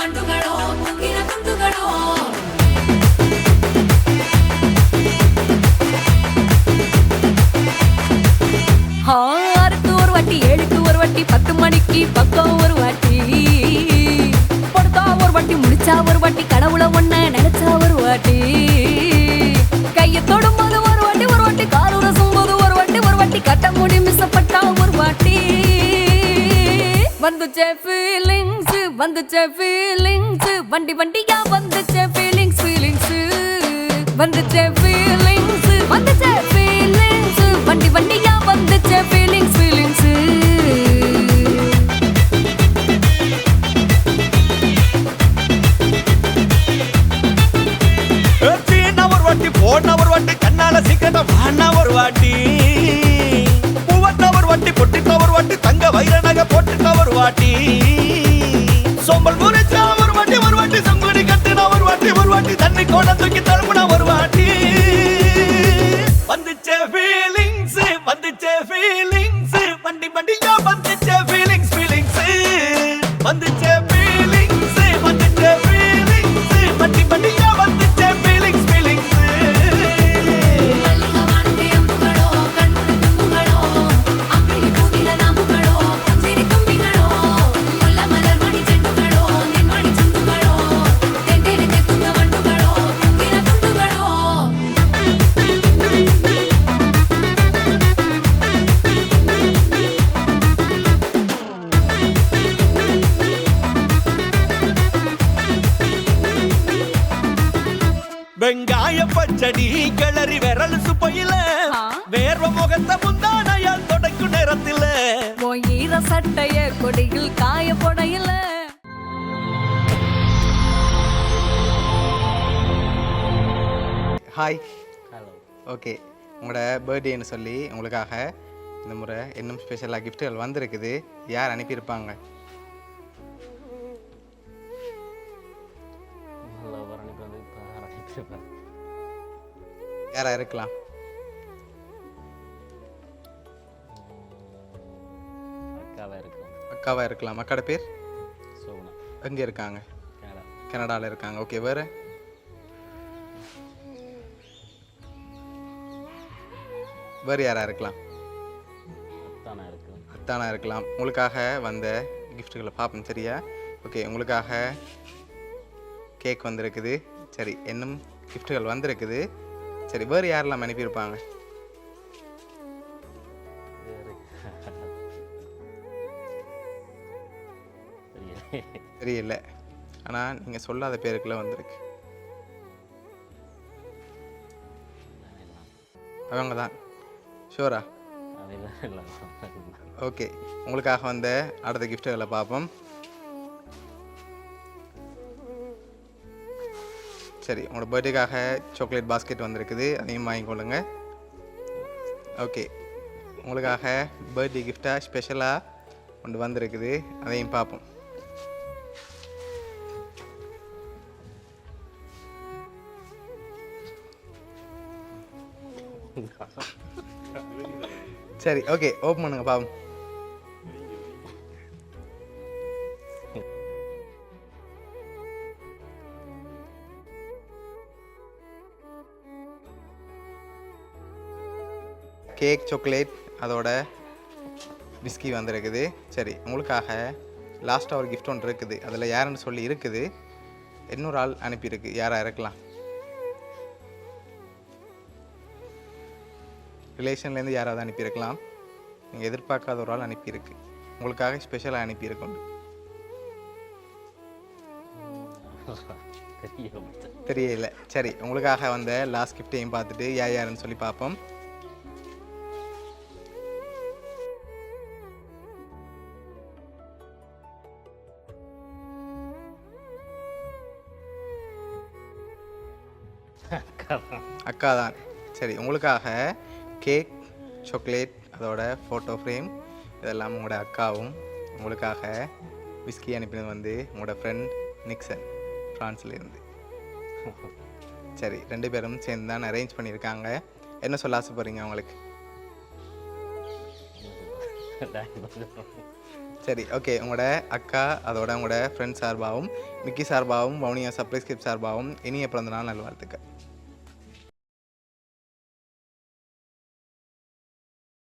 வண்டுகளோ முங்கின துண்டுகளோ ஆறுக்கு ஒரு வாட்டி 7க்கு ஒரு வாட்டி 10 மணிக்கு பக்கம் ஒரு வாட்டி படுத்தா ஒரு வாட்டி முடிச்சா ஒரு வாட்டி கடவுளை ஒன்ன நினைச்சா ஒரு வாட்டி கைய தொடும்போது ஒரு வாட்டி கால் உரசும் போது ஒரு வாட்டி கட்ட முடி மிஸ்ஸப்பட்டா ஒரு வாட்டி வந்துச்சே ஃபீலிங்ஸ் வண்டி வண்டியா வந்துச்சே ஃபீலிங்ஸ் வந்துச்சே ஃபீலிங்ஸ் வண்டி வண்டியா வந்துச்சே ஃபீலிங்ஸ் போன ஒரு வாட்டி கண்ணால சீக்கிரட்ட வாண்ணா ஒரு வாட்டி பூவட்ட ஒரு வாட்டி பொட்டிட்ட ஒரு வாட்டி தங்க வைர நகை போட்டுட்ட ஒரு வாட்டி சோம்பல் முறைச்சா ஒரு வாட்டி சங்குடி கட்டுனா ஒரு வாட்டி தண்ணி கோட தூக்கி தழுப்புனா ஒரு வாட்டி வந்துச்சே ஃபீலிங்ஸ் வண்டி வண்டியா வந்துச்சே ஃபீலிங்ஸ் வந்துச்சே ஃபீலிங்ஸ் வண்டி வண்டியா வந்துச்சே ஃபீலிங்ஸ் வெங்காய பச்சடி கிளறி விரல் சுப்பையில வேர்வ முகத்தை முந்தானையால் தொடக்கும் நேரத்தில் ஈர சட்டைய கொடியில் காய போடையில ஹாய் ஹலோ ஓகே உங்களோட பர்த்டேன்னு சொல்லி உங்களுக்காக இந்த முறை இன்னும் ஸ்பெஷலாக கிஃப்ட்டுகள் வந்திருக்குது. யார் அனுப்பியிருப்பாங்க? யாரா இருக்கலாம்? அக்காவா இருக்கலாம். அக்காட பேர் எங்கே இருக்காங்க? கனடாவில் இருக்காங்க. ஓகே, வேறு? வேறு யாரா இருக்கலாம்? அத்தானா இருக்கலாம். உங்களுக்காக வந்த கிஃப்ட்டுகளை பார்ப்போம், சரியா? ஓகே, உங்களுக்காக கேக் வந்திருக்குது. சரி, இன்னும் கிஃப்ட்டுகள் வந்திருக்குது. சரி, வேறு யாரெல்லாம் அனுப்பியிருப்பாங்க? தெரியல, ஆனால் நீங்கள் சொல்லாத பேருக்குள்ள வந்திருக்கு. அவங்க தான். ஷோரா? ஓகே, உங்களுக்காக வந்த அடுத்த கிஃப்ட்டுகளை பார்ப்போம். சரி, உங்களோட பர்த்டேக்காக சாக்லேட் பாஸ்கெட் வந்திருக்குது, அதையும் வாங்கிக்கொள்ளுங்க. ஓகே, உங்களுக்காக பர்த்டே கிஃப்டாக ஸ்பெஷலாக ஒன்று வந்திருக்குது, அதையும் பார்ப்போம். சரி, ஓகே, ஓப்பன் பண்ணுங்க பாவம். கேக், சாக்லேட், அதோட பிஸ்கி வந்திருக்குது. சரி, உங்களுக்காக லாஸ்ட்டாக ஒரு கிஃப்ட் ஒன்று இருக்குது, அதில் யாருன்னு சொல்லி இருக்குது. இன்னொரு ஆள் அனுப்பியிருக்கு. யாராக இருக்கலாம்? ரிலேஷன்லேருந்து யாராவது அனுப்பியிருக்கலாம். நீங்கள் எதிர்பார்க்காத ஒரு ஆள் அனுப்பியிருக்கு. உங்களுக்காக ஸ்பெஷலாக அனுப்பியிருக்கோம். தெரியல. சரி, உங்களுக்காக வந்த லாஸ்ட் கிஃப்டையும் பார்த்துட்டு யாருன்னு சொல்லி பார்ப்போம். அக்கா தான். சரி, உங்களுக்காக கேக், சாக்லேட், அதோட ஃபோட்டோ ஃப்ரேம் இதெல்லாம் உங்களோட அக்காவும், உங்களுக்காக விஸ்கி அனுப்பினது வந்து உங்களோட ஃப்ரெண்ட் நிக்சன், ஃப்ரான்ஸ்லேருந்து. சரி, 2 பேரும் சேர்ந்து தான் அரேஞ்ச் பண்ணியிருக்காங்க. என்ன சொல்ல ஆசைப்படுறீங்க அவங்களுக்கு? சரி ஓகே, உங்களோட அக்கா அதோட உங்களோட ஃப்ரெண்ட்ஸ் சார்பாகவும் மிக்கி சார்பாகவும் வவுனியா சர்ப்ரைஸ் கிஃப்ட் சார்பாகவும் இனிய பிறந்த நாள் நல்வாழ்த்துக்கள்.